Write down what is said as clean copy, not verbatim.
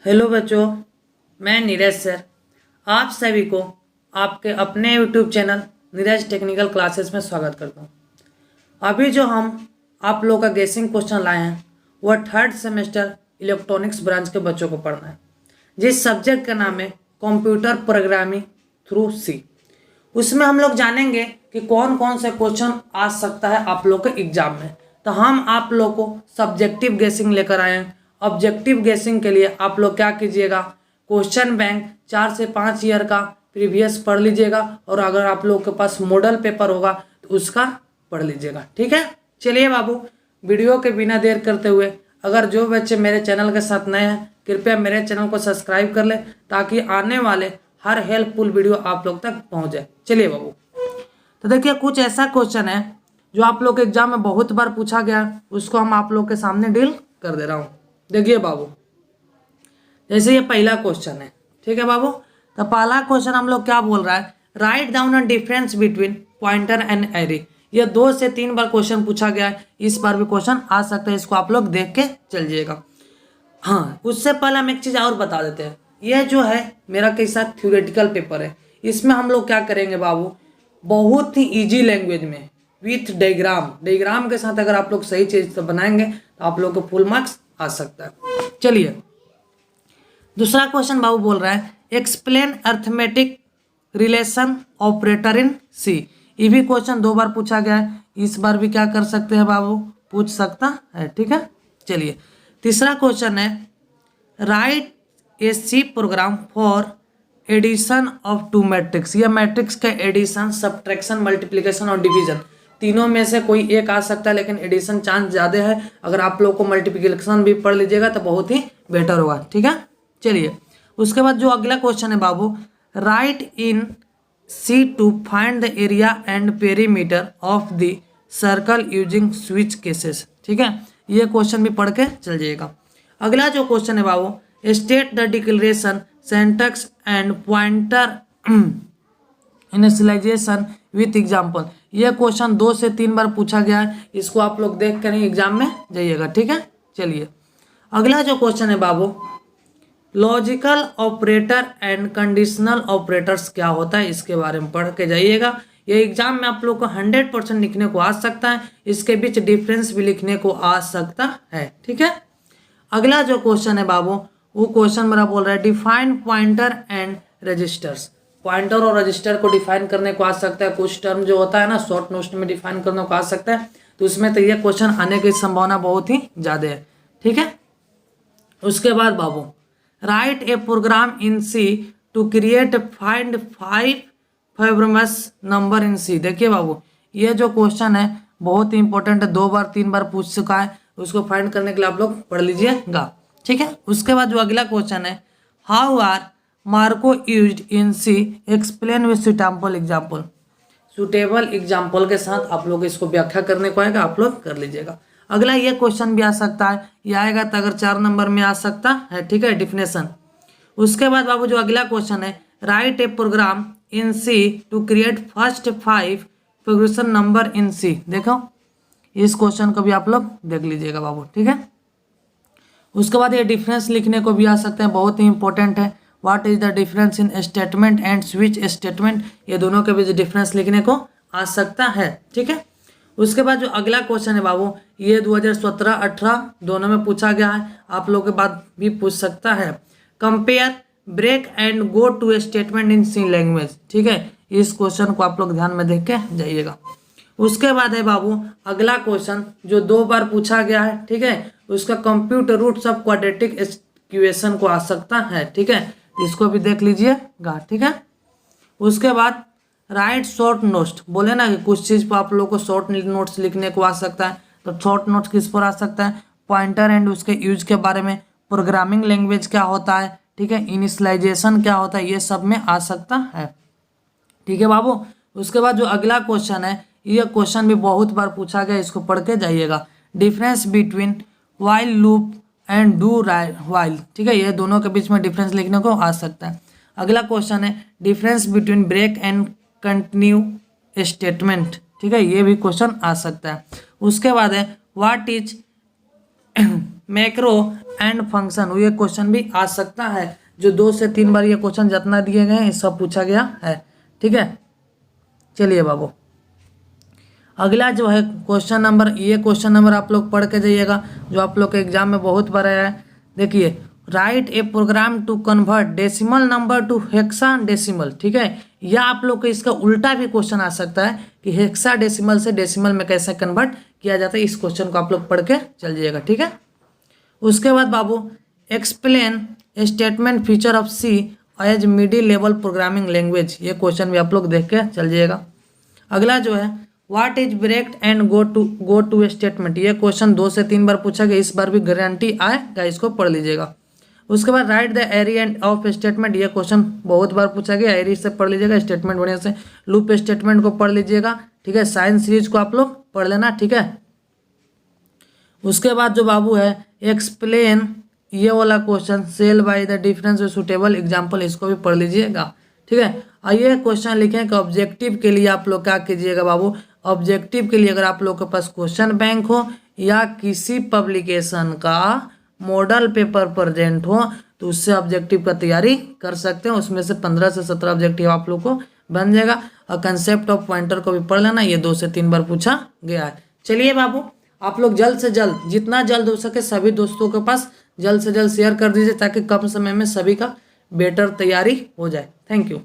Hello बच्चों, मैं Neeraj sir आप सभी को आपके अपने YouTube channel Neeraj technical classes में स्वागत करता हूँ। अभी जो हम आप लोग का गेसिंग क्वेश्चन लाए हैं वह थर्ड सेमेस्टर इलेक्ट्रॉनिक्स ब्रांच के बच्चों को पढ़ना है, जिस सब्जेक्ट का नाम है कंप्यूटर प्रोग्रामिंग थ्रू सी। उसमें हम लोग जानेंगे कि कौन कौन से क्वेश्चन आ सकता है आप लोग के एग्जाम में। तो हम आप लोग को सब्जेक्टिव गेसिंग लेकर आए हैं। ऑब्जेक्टिव गेसिंग के लिए आप लोग क्या कीजिएगा, क्वेश्चन बैंक 4 से 5 ईयर का प्रीवियस पढ़ लीजिएगा, और अगर आप लोग के पास मॉडल पेपर होगा तो उसका पढ़ लीजिएगा। ठीक है, चलिए बाबू, वीडियो के बिना देर करते हुए, अगर जो बच्चे मेरे चैनल के साथ नए हैं कृपया मेरे चैनल को सब्सक्राइब कर ले ताकि आने वाले हर हेल्पफुल वीडियो आप लोग तक पहुंच जाए। चलिए बाबू, तो देखिए कुछ ऐसा क्वेश्चन है जो आप लोग के एग्जाम में बहुत बार पूछा गया, उसको हम आप लोग के सामने डील कर दे रहा हूँ। देखिए बाबू, जैसे ये पहला क्वेश्चन है, ठीक है बाबू। तो पहला क्वेश्चन हम लोग क्या बोल रहा है, write down a difference between pointer and array. ये 2 से 3 बार क्वेश्चन पूछा गया है, इस बार भी क्वेश्चन आ सकता है, इसको आप लोग देख के चल जाइएगा। हाँ, उससे पहले हम एक चीज और बता देते हैं। यह जो है मेरा कैसा थ्योरेटिकल पेपर है, इसमें हम लोग क्या करेंगे बाबू, बहुत ही इजी लैंग्वेज में विथ डायग्राम के साथ अगर आप लोग सही चीज बनाएंगे तो आप लोग को फुल मार्क्स आ सकता है। चलिए दूसरा क्वेश्चन बाबू बोल रहा है, एक्सप्लेन अर्थमेटिक रिलेशन ऑपरेटर इन सी। ये भी क्वेश्चन 2 बार पूछा गया है, इस बार भी क्या कर सकते हैं बाबू, पूछ सकता है। ठीक है, चलिए तीसरा क्वेश्चन है, write a C program for addition of 2 matrix. यह मैट्रिक्स का एडिशन, सब्ट्रैक्शन, मल्टीप्लिकेशन और डिवीजन तीनों में से कोई एक आ सकता है, लेकिन एडिशन चांस ज़्यादा है। अगर आप लोग को मल्टीप्लिकेशन भी पढ़ लीजिएगा तो बहुत ही बेटर होगा। ठीक है, चलिए उसके बाद जो अगला क्वेश्चन है बाबू, write in C to find the area and perimeter of the circle using switch cases. ठीक है, ये क्वेश्चन भी पढ़ के चल जाइएगा। अगला जो क्वेश्चन है बाबू, state the declaration syntax and pointer initialisation with example. यह क्वेश्चन 2 से 3 बार पूछा गया है, इसको आप लोग देख कर ही एग्जाम में जाइएगा। ठीक है, चलिए अगला जो क्वेश्चन है बाबू, logical operator and conditional operators क्या होता है, इसके बारे में पढ़ के जाइएगा। ये एग्जाम में आप लोग को 100% लिखने को आ सकता है, इसके बीच डिफरेंस भी लिखने को आ सकता है। ठीक है, अगला जो क्वेश्चन है बाबू, वो क्वेश्चन मेरा बोल रहा है, define pointer and registers. Pointer और रजिस्टर को डिफाइन करने को आ सकता है। कुछ टर्म जो होता है ना शॉर्ट नोट्स में डिफाइन करने को आ सकता है, तो उसमें तो ये क्वेश्चन आने की संभावना बहुत ही ज़्यादा है। ठीक है, उसके बाद बाबू, write a program in C to create find 5 फेबरमस नंबर इन सी। देखिए बाबू, ये जो क्वेश्चन है बहुत ही इंपॉर्टेंट है, 2 बार 3 बार पूछ चुका है, उसको फाइंड करने के लिए आप लोग पढ़ लीजिएगा। ठीक है, उसके बाद जो अगला क्वेश्चन है, हाउ आर मार्को used in C, explain with suitable example. Suitable example के साथ आप लोग इसको व्याख्या करने को आएगा, आप लोग कर लीजिएगा। अगला ये क्वेश्चन भी आ सकता है, ये आएगा तो अगर 4 नंबर में आ सकता है। ठीक है, डिफिनेशन। उसके बाद बाबू जो अगला क्वेश्चन है, write a program in C to create first 5 progression number in C. देखो इस क्वेश्चन को भी आप लोग देख लीजिएगा बाबू। ठीक है, उसके बाद ये डिफरेंस लिखने को भी आ सकते हैं, बहुत ही इंपॉर्टेंट है। What is the difference in statement and switch statement, ये दोनों के बीच डिफरेंस लिखने को आ सकता है। ठीक है, उसके बाद जो अगला क्वेश्चन है बाबू, ये 2017-18 दोनों में पूछा गया है, आप लोगों के बाद भी पूछ सकता है। Compare break and go to statement in C language. ठीक है, इस क्वेश्चन को आप लोग ध्यान में देख के जाइएगा। उसके बाद है बाबू अगला क्वेश्चन जो 2 बार पूछा गया है। ठीक है, उसका compute roots of quadratic equation को आ सकता है। ठीक है, इसको भी देख लीजिएगा। ठीक है, उसके बाद राइट शॉर्ट नोट्स, बोले ना कि कुछ चीज़ पर आप लोग को शॉर्ट नोट्स लिखने को आ सकता है, तो शॉर्ट नोट्स किस पर आ सकता है, पॉइंटर एंड उसके यूज के बारे में, प्रोग्रामिंग लैंग्वेज क्या होता है, ठीक है, इनिशियलाइजेशन क्या होता है, ये सब में आ सकता है। ठीक है बाबू, उसके बाद जो अगला क्वेश्चन है, ये क्वेश्चन भी बहुत बार पूछा गया, इसको पढ़ के जाइएगा। Difference between while loop and do while. ठीक है, ये दोनों के बीच में डिफरेंस लिखने को आ सकता है। अगला क्वेश्चन है, difference between break and continue statement. ठीक है, ये भी क्वेश्चन आ सकता है। उसके बाद है, what is macro and function, ये क्वेश्चन भी आ सकता है। जो 2 से 3 बार ये क्वेश्चन जितना दिए गए हैं सब पूछा गया है। ठीक है, चलिए बाबू अगला जो है क्वेश्चन नंबर, ये क्वेश्चन नंबर आप लोग पढ़ के जाइएगा, जो आप लोग के एग्जाम में बहुत बार आया है। देखिए, write a program to convert decimal number to hexadecimal. ठीक है, या आप लोग को इसका उल्टा भी क्वेश्चन आ सकता है कि हेक्सा डेसिमल से डेसिमल में कैसे कन्वर्ट किया जाता है। इस क्वेश्चन को आप लोग पढ़ के चल जाइएगा। ठीक है, उसके बाद बाबू explain statement feature of C as middle level programming language, ये क्वेश्चन भी आप लोग देख के चल जाइएगा। अगला जो है what is break and go to statement, ये क्वेश्चन 2 से 3 बार पूछा गया, इस बार भी गारंटी आएगा, इसको पढ़ लीजिएगा। उसके बाद write the array end of statement, ये क्वेश्चन बहुत बार पूछा गया, एरी से पढ़ लीजिएगा, स्टेटमेंट बढ़िया से, लूप स्टेटमेंट को पढ़ लीजिएगा। ठीक है, साइंस सीरीज को आप लोग पढ़ लेना। ठीक है, उसके बाद जो बाबू है एक्सप्लेन, ये वाला question cell by the difference suitable example, इसको भी पढ़ लीजिएगा। ठीक है, और ये क्वेश्चन लिखें कि ऑब्जेक्टिव के लिए आप लोग क्या कीजिएगा बाबू, ऑब्जेक्टिव के लिए अगर आप लोग के पास क्वेश्चन बैंक हो या किसी पब्लिकेशन का मॉडल पेपर प्रेजेंट हो तो उससे ऑब्जेक्टिव का तैयारी कर सकते हैं। उसमें से 15 से 17 ऑब्जेक्टिव आप लोग को बन जाएगा। और कंसेप्ट ऑफ पॉइंटर को भी पढ़ लेना, ये 2 से 3 बार पूछा गया है। चलिए बाबू आप लोग जल्द से जल्द, जितना जल्द हो सके सभी दोस्तों के पास जल्द से जल्द शेयर कर दीजिए, ताकि कम समय में सभी का बेटर तैयारी हो जाए। Thank you.